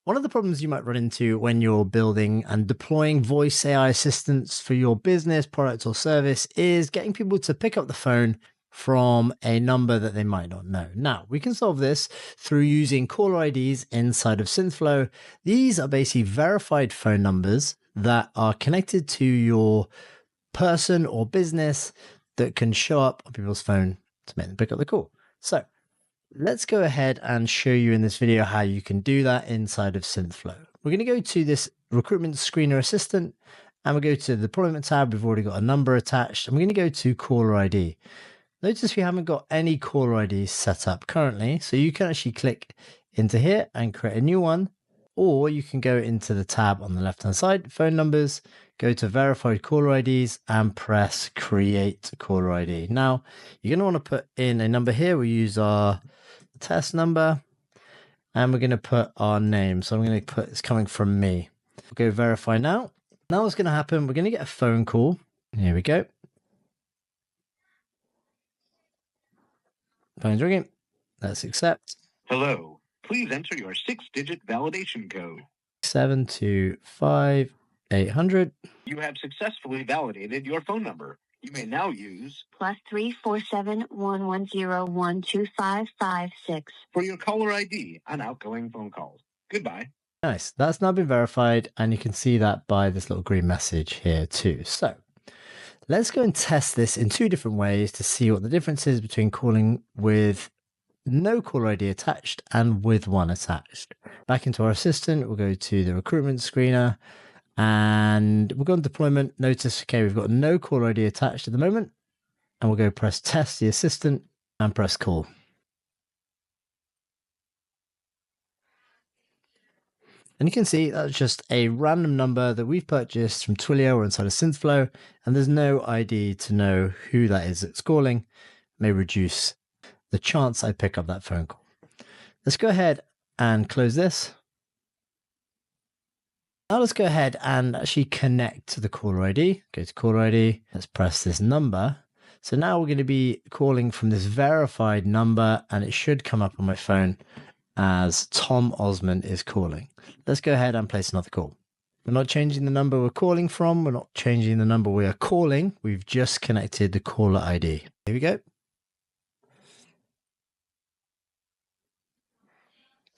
One of the problems you might run into when you're building and deploying voice AI assistants for your business, product, or service is getting people to pick up the phone from a number that they might not know. Now, we can solve this through using caller IDs inside of Synthflow. These are basically verified phone numbers that are connected to your person or business that can show up on people's phone to make them pick up the call. So let's go ahead and show you in this video how you can do that inside of Synthflow. We're going to go to this recruitment screener assistant and we'll go to the deployment tab. We've already got a number attached and we're going to go to caller ID. Notice we haven't got any caller IDs set up currently. So you can actually click into here and create a new one, or you can go into the tab on the left-hand side, phone numbers, go to verified caller IDs and press create caller ID. Now you're going to want to put in a number here. We use our test number and we're going to put our name. So I'm going to put it's coming from me. We'll go verify now. Now what's going to happen, we're going to get a phone call. Here we go. Phone's ringing. Let's accept. Hello. Please enter your 6-digit validation code. 725800. You have successfully validated your phone number. You may now use +347-110-12556 for your caller ID on outgoing phone calls. Goodbye. Nice. That's now been verified, and you can see that by this little green message here too. So let's go and test this in two different ways to see what the difference is between calling with no caller ID attached and with one attached. Back into our assistant, we'll go to the recruitment screener and we'll go on deployment. Notice, okay, we've got no caller ID attached at the moment, and we'll go press test the assistant and press call. And you can see that's just a random number that we've purchased from Twilio or inside of Synthflow, and there's no ID to know who that is that's calling. May reduce the chance I pick up that phone call. Let's go ahead and close this. Now let's go ahead and actually connect to the caller ID. Go to caller ID. Let's press this number. So now we're going to be calling from this verified number, and it should come up on my phone as Tom Osman is calling. Let's go ahead and place another call. We're not changing the number we're calling from. We're not changing the number we are calling. We've just connected the caller ID. Here we go.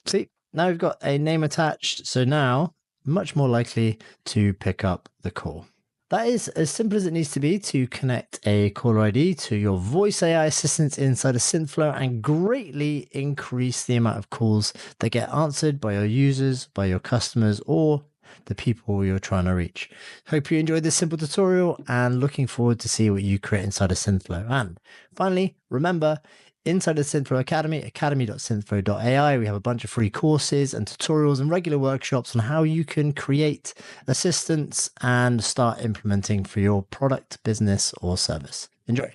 See, now we've got a name attached. So now much more likely to pick up the call. That is as simple as it needs to be to connect a caller ID to your voice AI assistants inside of Synthflow and greatly increase the amount of calls that get answered by your users, by your customers, or the people you're trying to reach. Hope you enjoyed this simple tutorial and looking forward to see what you create inside of Synthflow. And finally, remember, inside of Synthflow Academy, academy.synthflow.ai, we have a bunch of free courses and tutorials and regular workshops on how you can create assistants and start implementing for your product, business, or service. Enjoy.